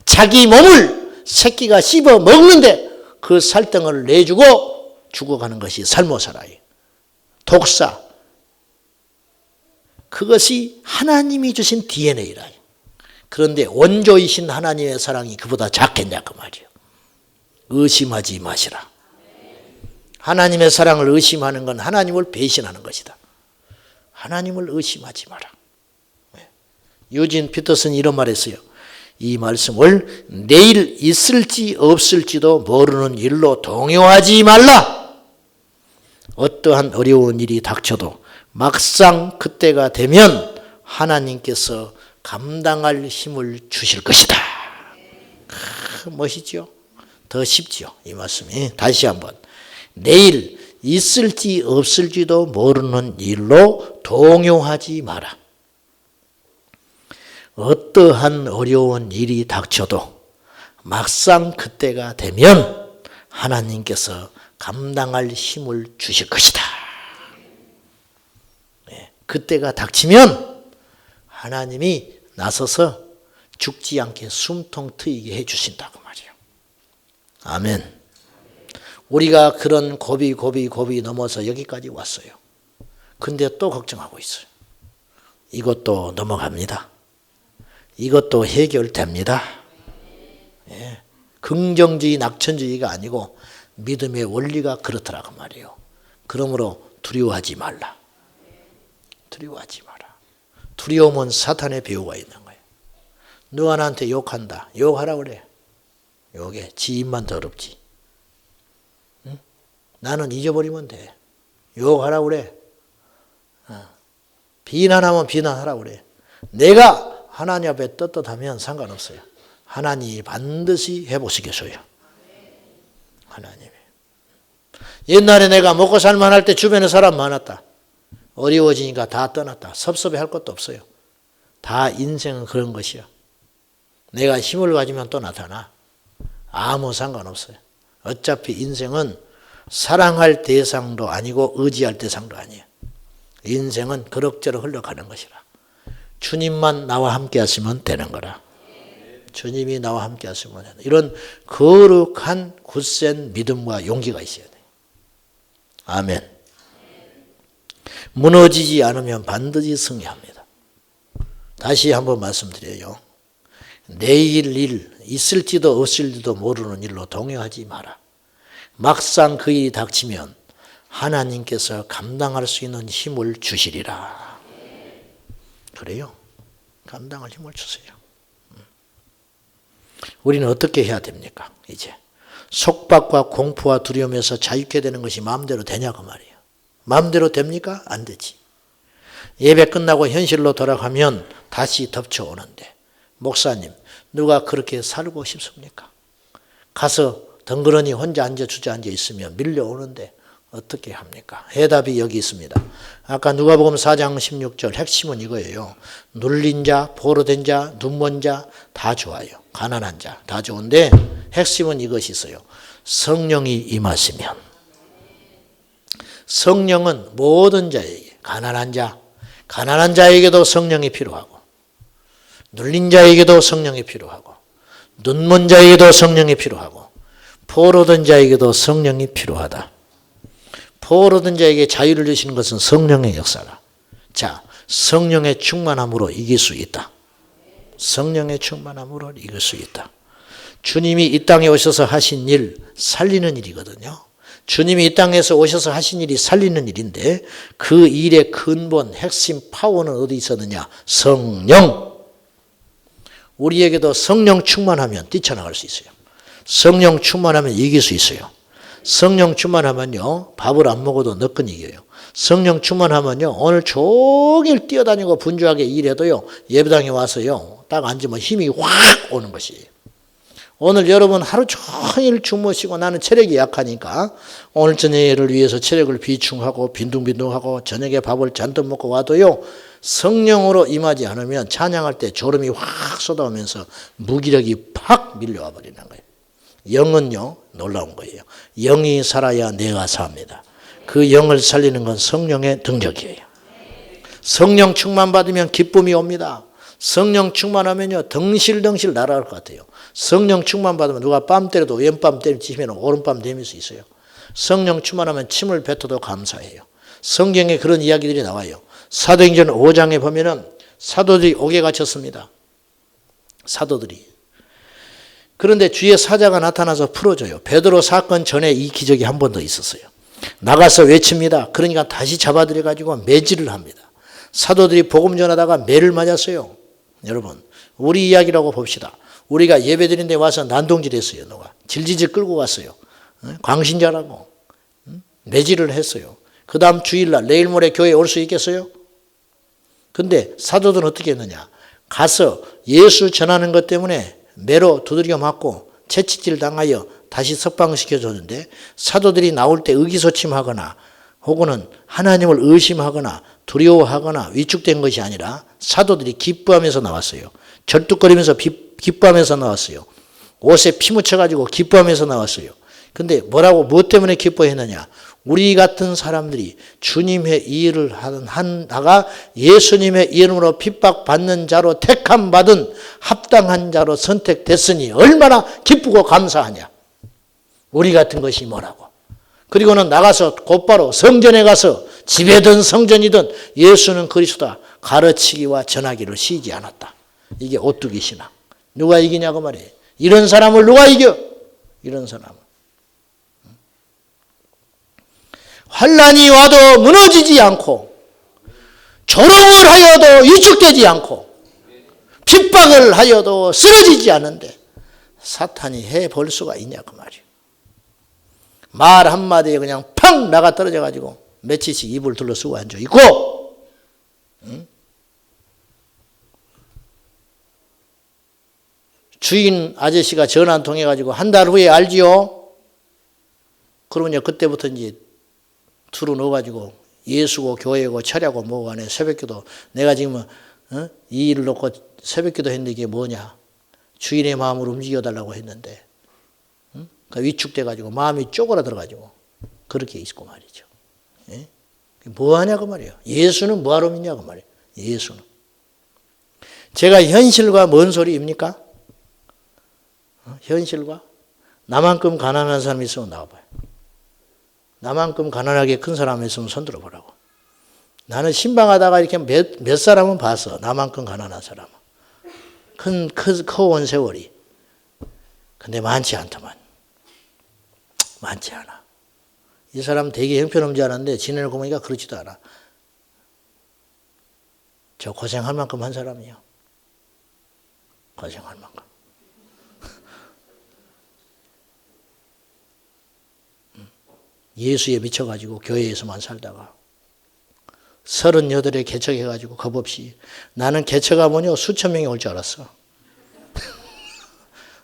자기 몸을 새끼가 씹어 먹는데 그 살덩어리를 내주고 죽어가는 것이 살모사라요. 독사, 그것이 하나님이 주신 DNA라. 그런데 원조이신 하나님의 사랑이 그보다 작겠냐 그 말이에요. 의심하지 마시라. 하나님의 사랑을 의심하는 건 하나님을 배신하는 것이다. 하나님을 의심하지 마라. 유진 피터슨이 이런 말 했어요. 이 말씀을 내일 있을지 없을지도 모르는 일로 동요하지 말라. 어떠한 어려운 일이 닥쳐도 막상 그때가 되면 하나님께서 감당할 힘을 주실 것이다. 멋있죠? 더 쉽죠? 이 말씀이. 다시 한번. 내일 있을지 없을지도 모르는 일로 동요하지 마라. 어떠한 어려운 일이 닥쳐도 막상 그때가 되면 하나님께서 감당할 힘을 주실 것이다. 그때가 닥치면 하나님이 나서서 죽지 않게 숨통 트이게 해주신다고 말이에요. 아멘. 우리가 그런 고비 넘어서 여기까지 왔어요. 근데 또 걱정하고 있어요. 이것도 넘어갑니다. 이것도 해결됩니다. 예. 긍정주의, 낙천주의가 아니고 믿음의 원리가 그렇더라고 말이에요. 그러므로 두려워하지 말라. 두려워하지 마라. 두려움은 사탄의 배후가 있는 거예요. 누가 나한테 욕한다. 욕하라 그래. 욕해. 지 입만 더럽지. 응? 나는 잊어버리면 돼. 욕하라 그래. 비난하면 비난하라 그래. 내가 하나님 앞에 떳떳하면 상관없어요. 하나님이 반드시 해보시겠어요. 하나님이. 옛날에 내가 먹고 살만할 때 주변에 사람 많았다. 어려워지니까 다 떠났다. 섭섭해할 것도 없어요. 다 인생은 그런 것이야. 내가 힘을 가지면 또 나타나. 아무 상관없어요. 어차피 인생은 사랑할 대상도 아니고 의지할 대상도 아니에요. 인생은 그럭저럭 흘러가는 것이라. 주님만 나와 함께 하시면 되는 거라. 주님이 나와 함께 하시면 되는 이런 거룩한 굳센 믿음과 용기가 있어야 돼요. 아멘. 무너지지 않으면 반드시 승리합니다. 다시 한번 말씀드려요. 내일 일 있을지도 없을지도 모르는 일로 동요하지 마라. 막상 그 일이 닥치면 하나님께서 감당할 수 있는 힘을 주시리라. 그래요. 감당할 힘을 주세요. 우리는 어떻게 해야 됩니까? 이제 속박과 공포와 두려움에서 자유케 되는 것이 마음대로 되냐고 말이에요. 마음대로 됩니까? 안 되지. 예배 끝나고 현실로 돌아가면 다시 덮쳐오는데 목사님 누가 그렇게 살고 싶습니까? 가서 덩그러니 혼자 주저앉아 있으면 밀려오는데 어떻게 합니까? 해답이 여기 있습니다. 아까 누가복음 4장 16절 핵심은 이거예요. 눌린 자, 포로된 자, 눈먼 자 다 좋아요. 가난한 자 다 좋은데 핵심은 이것이 있어요. 성령이 임하시면 성령은 모든 자에게 가난한 자에게도 성령이 필요하고 눌린 자에게도 성령이 필요하고 눈먼 자에게도 성령이 필요하고 포로된 자에게도 성령이 필요하다. 포로된 자에게 자유를 주시는 것은 성령의 역사라. 자, 성령의 충만함으로 이길 수 있다. 성령의 충만함으로 이길 수 있다. 주님이 이 땅에 오셔서 하신 일, 살리는 일이거든요. 주님이 이 땅에서 오셔서 하신 일이 살리는 일인데 그 일의 근본, 핵심, 파워는 어디 있었느냐? 성령. 우리에게도 성령 충만하면 뛰쳐나갈 수 있어요. 성령 충만하면 이길 수 있어요. 성령 충만하면요, 밥을 안 먹어도 너끈 이겨요. 성령 충만하면요, 오늘 종일 뛰어다니고 분주하게 일해도요, 예배당에 와서요, 딱 앉으면 힘이 확 오는 것이에요. 오늘 여러분 하루 종일 주무시고 나는 체력이 약하니까 오늘 저녁을 위해서 체력을 비충하고 빈둥빈둥하고 저녁에 밥을 잔뜩 먹고 와도요, 성령으로 임하지 않으면 찬양할 때 졸음이 확 쏟아오면서 무기력이 팍 밀려와 버리는 거예요. 영은요, 놀라운 거예요. 영이 살아야 내가 삽니다. 그 영을 살리는 건 성령의 능력이에요. 성령 충만 받으면 기쁨이 옵니다. 성령 충만하면요, 덩실덩실 날아갈 것 같아요. 성령 충만 받으면 누가 뺨 때려도 왼뺨 때리면 오른뺨 때릴 수 있어요. 성령 충만하면 침을 뱉어도 감사해요. 성경에 그런 이야기들이 나와요. 사도행전 5장에 보면은 사도들이 옥에 갇혔습니다. 사도들이. 그런데 주의 사자가 나타나서 풀어줘요. 베드로 사건 전에 이 기적이 한 번 더 있었어요. 나가서 외칩니다. 그러니까 다시 잡아들여가지고 매질을 합니다. 사도들이 복음 전하다가 매를 맞았어요. 여러분, 우리 이야기라고 봅시다. 우리가 예배드린 데 와서 난동질 했어요. 누가 질질질 끌고 갔어요. 광신자라고 매질을 했어요. 그 다음 주일날 내일 모레 교회에 올 수 있겠어요? 근데 사도들은 어떻게 했느냐? 가서 예수 전하는 것 때문에 매로 두들겨 맞고 채찍질 당하여 다시 석방시켜줬는데 사도들이 나올 때 의기소침하거나 혹은 하나님을 의심하거나 두려워하거나 위축된 것이 아니라 사도들이 기뻐하면서 나왔어요. 절뚝거리면서 기뻐하면서 나왔어요. 옷에 피 묻혀가지고 기뻐하면서 나왔어요. 근데 무엇 때문에 기뻐했느냐? 우리 같은 사람들이 주님의 일을 하다가 예수님의 이름으로 핍박받는 자로 택함받은 합당한 자로 선택됐으니 얼마나 기쁘고 감사하냐. 우리 같은 것이 뭐라고. 그리고는 나가서 곧바로 성전에 가서 집이든 성전이든 예수는 그리스도다 가르치기와 전하기를 쉬지 않았다. 이게 오뚜기 신앙. 누가 이기냐고 말이에요. 이런 사람을 누가 이겨? 이런 사람을. 환난이 와도 무너지지 않고 조롱을 하여도 위축되지 않고 핍박을 하여도 쓰러지지 않는데 사탄이 해볼 수가 있냐고 말이에요. 말 한마디에 그냥 팡 나가 떨어져가지고 며칠씩 입을 둘러쓰고 앉아있고 주인 아저씨가 전화 한 통 해가지고 한 달 후에 알지요? 그러면 그때부터 이제 들어 넣어가지고 예수고 교회고 철야고 뭐고 안에 새벽기도 내가 지금 이 일을 놓고 새벽기도 했는데 이게 뭐냐? 주인의 마음을 움직여달라고 했는데 위축돼가지고 마음이 쪼그라들어가지고 그렇게 있고 말이죠. 예? 뭐하냐고 말이에요. 예수는 뭐하러 믿냐고 말이에요. 예수는. 제가 현실과 뭔 소리입니까? 현실과? 나만큼 가난한 사람이 있으면 나와봐요. 나만큼 가난하게 큰 사람이 있으면 손들어 보라고. 나는 신방하다가 이렇게 몇 사람은 봤어. 나만큼 가난한 사람은. 커온 세월이. 근데 많지 않더만. 많지 않아. 이 사람 되게 형편없는 줄 알았는데 지내고 보니까 그렇지도 않아. 저 고생할 만큼 한 사람이요. 고생할 만큼. 예수에 미쳐가지고 교회에서만 살다가 38에 개척해가지고 겁없이 나는 개척하면요 수천 명이 올 줄 알았어.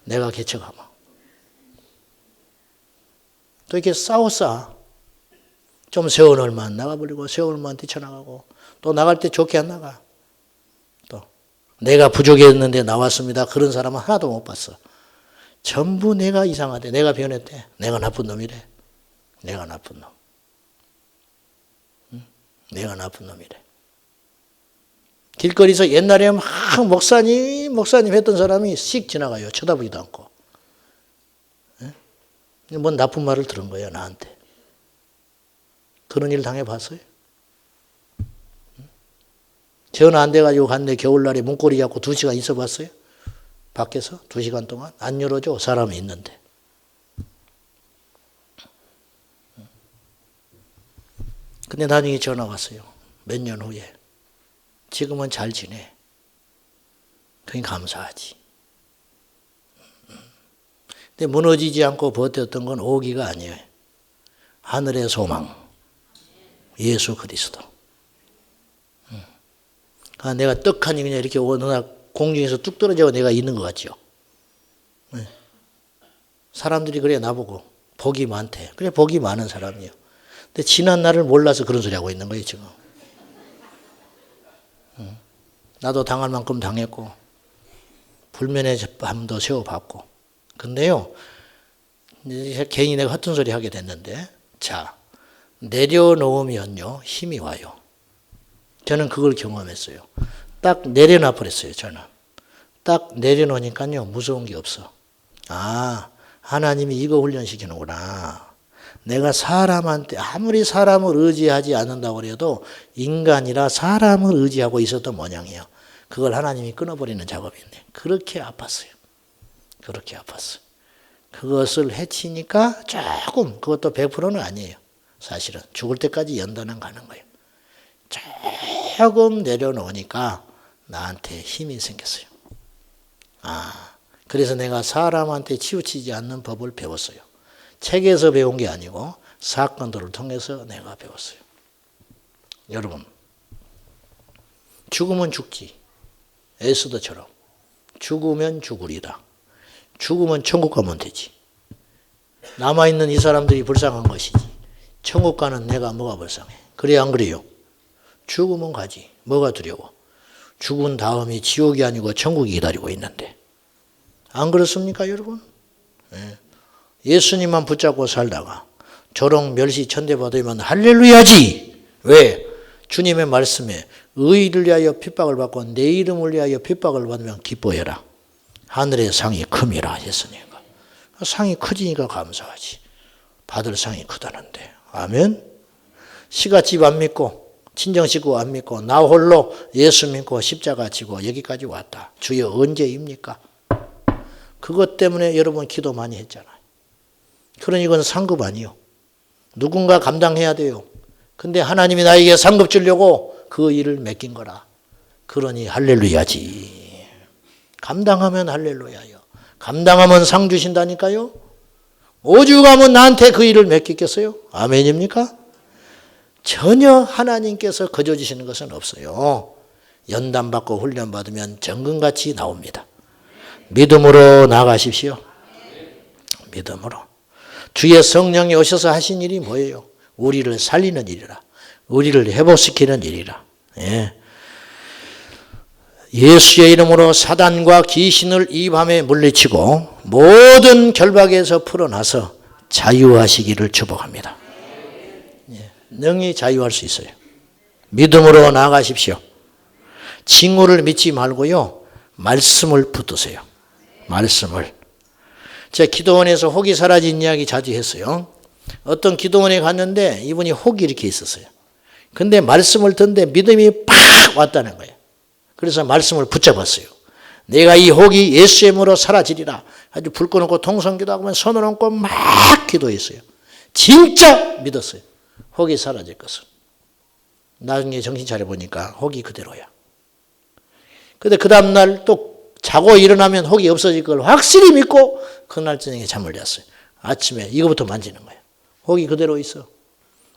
내가 개척하면. 또 이렇게 싸웠어. 좀 세월만 나가버리고 세월만 뛰쳐나가고 또 나갈 때 좋게 안 나가. 또 내가 부족했는데 나왔습니다. 그런 사람은 하나도 못 봤어. 전부 내가 이상하대. 내가 변했대. 내가 나쁜 놈이래. 내가 나쁜 놈. 내가 나쁜 놈이래. 길거리에서 옛날에 막 목사님 했던 사람이 씩 지나가요. 쳐다보지도 않고. 뭔 나쁜 말을 들은 거예요, 나한테. 그런 일 당해봤어요? 전화 안 돼가지고 갔는데 겨울날에 문고리 잡고 2시간 있어 봤어요? 밖에서 2시간 동안? 안 열어줘, 사람이 있는데. 근데 나중에 전화 왔어요. 몇 년 후에. 지금은 잘 지내. 그러니까 감사하지. 근데 무너지지 않고 버텼던 건 오기가 아니에요. 하늘의 소망. 예수 그리스도. 내가 떡하니 그냥 이렇게 어느 날 공중에서 뚝 떨어져 내가 있는 것 같죠. 사람들이 그래 나보고 복이 많대. 그래 복이 많은 사람이에요. 근데 지난 날을 몰라서 그런 소리 하고 있는 거예요 지금. 나도 당할 만큼 당했고 불면의 밤도 세워봤고. 근데요 괜히 내가 허튼 소리 하게 됐는데 자 내려놓으면요 힘이 와요. 저는 그걸 경험했어요. 딱 내려놔 버렸어요 저는. 딱 내려놓으니까요 무서운 게 없어. 아 하나님이 이거 훈련시키는구나. 내가 사람한테 아무리 사람을 의지하지 않는다고 해도 인간이라 사람을 의지하고 있었던 모양이에요. 그걸 하나님이 끊어버리는 작업인데 그렇게 아팠어요. 그렇게 아팠어요. 그것을 해치니까 조금 그것도 100%는 아니에요. 사실은 죽을 때까지 연단은 가는 거예요. 조금 내려놓으니까 나한테 힘이 생겼어요. 그래서 내가 사람한테 치우치지 않는 법을 배웠어요. 책에서 배운 게 아니고 사건들을 통해서 내가 배웠어요. 여러분 죽으면 죽지. 에스더처럼 죽으면 죽으리다. 죽으면 천국 가면 되지. 남아있는 이 사람들이 불쌍한 것이지. 천국 가는 내가 뭐가 불쌍해. 그래 안 그래요? 죽으면 가지. 뭐가 두려워. 죽은 다음이 지옥이 아니고 천국이 기다리고 있는데. 안 그렇습니까 여러분? 예수님만 붙잡고 살다가 조롱 멸시 천대 받으면 할렐루야지. 왜? 주님의 말씀에 의를 위하여 핍박을 받고 내 이름을 위하여 핍박을 받으면 기뻐해라. 하늘의 상이 큼이라 했으니까. 상이 커지니까 감사하지. 받을 상이 크다는데. 아멘. 시가집 안 믿고 친정식구 안 믿고 나 홀로 예수 믿고 십자가 지고 여기까지 왔다. 주여 언제입니까? 그것 때문에 여러분 기도 많이 했잖아요. 그러니 이건 상급 아니요. 누군가 감당해야 돼요. 근데 하나님이 나에게 상급 주려고 그 일을 맡긴 거라. 그러니 할렐루야지. 감당하면 할렐루야요. 감당하면 상 주신다니까요. 오죽하면 나한테 그 일을 맡기겠어요? 아멘입니까? 전혀 하나님께서 거저 주시는 것은 없어요. 연단받고 훈련받으면 정금같이 나옵니다. 믿음으로 나가십시오. 믿음으로. 주의 성령이 오셔서 하신 일이 뭐예요? 우리를 살리는 일이라. 우리를 회복시키는 일이라. 예. 예수의 이름으로 사단과 귀신을 이 밤에 물리치고 모든 결박에서 풀어나서 자유하시기를 축복합니다. 예. 능히 자유할 수 있어요. 믿음으로 나아가십시오. 징후를 믿지 말고요. 말씀을 붙드세요. 말씀을. 제가 기도원에서 혹이 사라진 이야기 자주 했어요. 어떤 기도원에 갔는데 이분이 혹이 이렇게 있었어요. 근데 말씀을 듣는데 믿음이 팍 왔다는 거예요. 그래서 말씀을 붙잡았어요. 내가 이 혹이 예수의 이름으로 사라지리라. 아주 불 꺼놓고 통성기도하고 손을 얹고 막 기도했어요. 진짜 믿었어요. 혹이 사라질 것을. 나중에 정신 차려보니까 혹이 그대로야. 근데 그 다음날 또 자고 일어나면 혹이 없어질 걸 확실히 믿고 그날 저녁에 잠을 잤어요. 아침에 이거부터 만지는 거예요. 혹이 그대로 있어.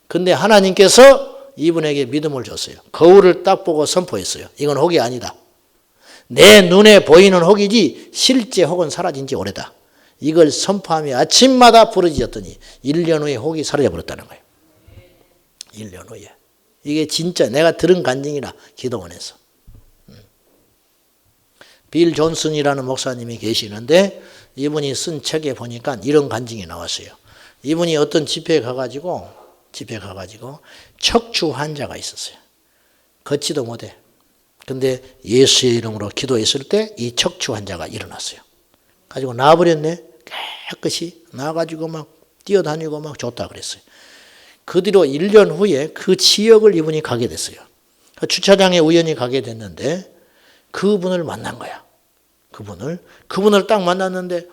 근데 하나님께서 이분에게 믿음을 줬어요. 거울을 딱 보고 선포했어요. 이건 혹이 아니다. 내 눈에 보이는 혹이지 실제 혹은 사라진 지 오래다. 이걸 선포하며 아침마다 부르짖었더니 1년 후에 혹이 사라져버렸다는 거예요. 1년 후에. 이게 진짜 내가 들은 간증이라 기도원에서. 빌 존슨이라는 목사님이 계시는데 이분이 쓴 책에 보니까 이런 간증이 나왔어요. 이분이 어떤 집회에 가가지고 척추 환자가 있었어요. 걷지도 못해. 근데 예수의 이름으로 기도했을 때 이 척추 환자가 일어났어요. 가지고 나와버렸네. 깨끗이 나와가지고 막 뛰어다니고 막 좋다 그랬어요. 그 뒤로 1년 후에 그 지역을 이분이 가게 됐어요. 주차장에 우연히 가게 됐는데 그분을 만난 거야. 그분을 딱 만났는데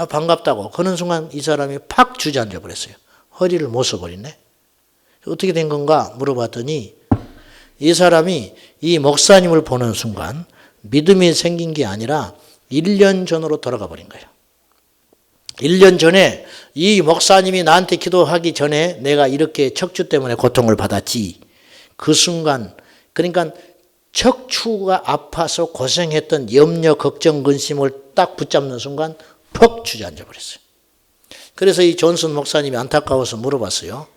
반갑다고 그런 순간 이 사람이 팍 주저앉아 버렸어요. 허리를 못 써버리네. 어떻게 된 건가 물어봤더니 이 사람이 이 목사님을 보는 순간 믿음이 생긴 게 아니라 1년 전으로 돌아가 버린 거예요. 1년 전에 이 목사님이 나한테 기도하기 전에 내가 이렇게 척추 때문에 고통을 받았지. 그 순간 그러니까 척추가 아파서 고생했던 염려, 걱정, 근심을 딱 붙잡는 순간 퍽 주저앉아 버렸어요. 그래서 이 존슨 목사님이 안타까워서 물어봤어요.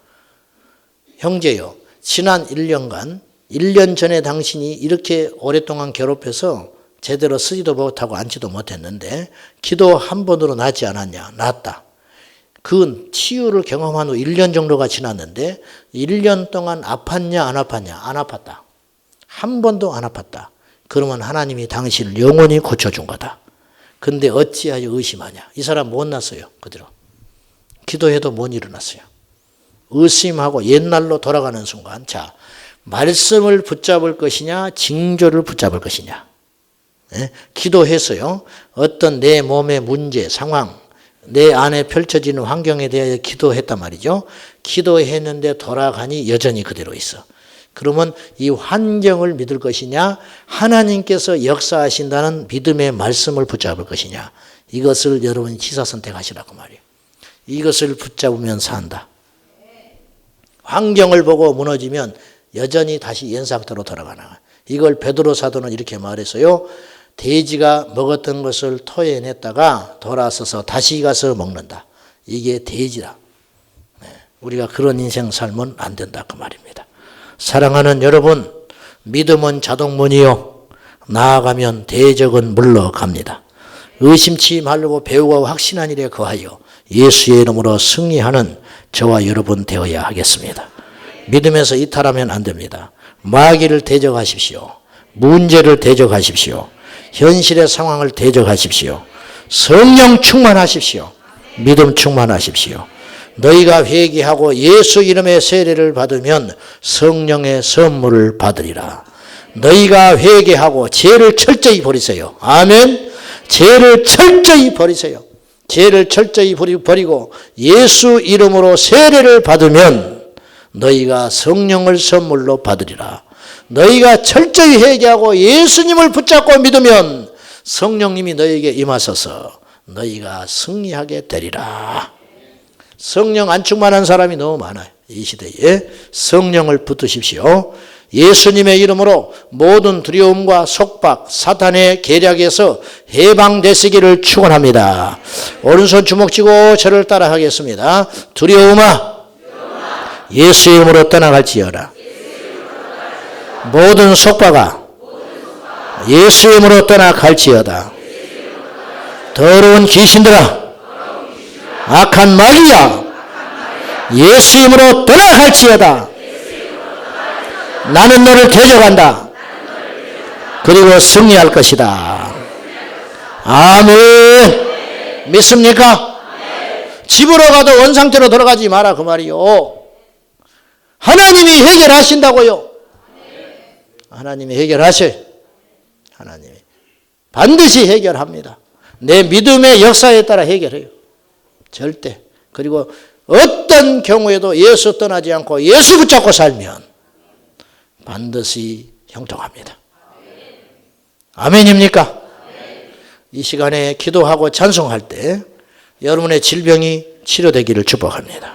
형제요, 지난 1년간 1년 전에 당신이 이렇게 오랫동안 괴롭혀서 제대로 쓰지도 못하고 앉지도 못했는데 기도 한 번으로 낫지 않았냐? 낫다. 그 치유를 경험한 후 1년 정도가 지났는데 1년 동안 아팠냐 안 아팠냐? 안 아팠다. 한 번도 안 아팠다. 그러면 하나님이 당신을 영원히 고쳐준 거다. 근데 어찌하여 의심하냐? 이 사람 못 났어요. 그대로. 기도해도 못 일어났어요. 의심하고 옛날로 돌아가는 순간 자, 말씀을 붙잡을 것이냐 징조를 붙잡을 것이냐. 예? 기도해서요. 어떤 내 몸의 문제, 상황, 내 안에 펼쳐지는 환경에 대하여 기도했단 말이죠. 기도했는데 돌아가니 여전히 그대로 있어. 그러면 이 환경을 믿을 것이냐 하나님께서 역사하신다는 믿음의 말씀을 붙잡을 것이냐. 이것을 여러분이 취사선택하시라고 말이에요. 이것을 붙잡으면 산다. 환경을 보고 무너지면 여전히 다시 옛상태로 돌아가는 거예요. 이걸 베드로 사도는 이렇게 말했어요. 돼지가 먹었던 것을 토해냈다가 돌아서서 다시 가서 먹는다. 이게 대지다. 우리가 그런 인생 살면 안 된다 그 말입니다. 사랑하는 여러분, 믿음은 자동문이요 나아가면 대적은 물러갑니다. 의심치 말고 배우고 확신한 일에 거하여 예수의 이름으로 승리하는 저와 여러분 되어야 하겠습니다. 믿음에서 이탈하면 안 됩니다. 마귀를 대적하십시오. 문제를 대적하십시오. 현실의 상황을 대적하십시오. 성령 충만하십시오. 믿음 충만하십시오. 너희가 회개하고 예수 이름의 세례를 받으면 성령의 선물을 받으리라. 너희가 회개하고 죄를 철저히 버리세요. 아멘. 죄를 철저히 버리세요. 죄를 철저히 버리고 예수 이름으로 세례를 받으면 너희가 성령을 선물로 받으리라. 너희가 철저히 회개하고 예수님을 붙잡고 믿으면 성령님이 너희에게 임하셔서 너희가 승리하게 되리라. 성령 안 충만한 사람이 너무 많아요. 이 시대에 성령을 붙드십시오. 예수님의 이름으로 모든 두려움과 속박, 사탄의 계략에서 해방되시기를 축원합니다. 오른손 주먹 쥐고 저를 따라 하겠습니다. 두려움아, 예수 이름으로 떠나갈지어다. 모든 속박아, 예수 이름으로 떠나갈지어다. 더러운 귀신들아, 악한 마귀야, 예수 이름으로 떠나갈지어다. 나는 너를 대적한다. 그리고 승리할 것이다. 아멘. 믿습니까? 집으로 가도 원상태로 들어가지 마라 그 말이요. 하나님이 해결하신다고요. 하나님이 해결하셔요. 하나님이 반드시 해결합니다. 내 믿음의 역사에 따라 해결해요. 절대. 그리고 어떤 경우에도 예수 떠나지 않고 예수 붙잡고 살면 반드시 형통합니다. 아멘입니까? 이 시간에 기도하고 찬송할 때 여러분의 질병이 치료되기를 축복합니다.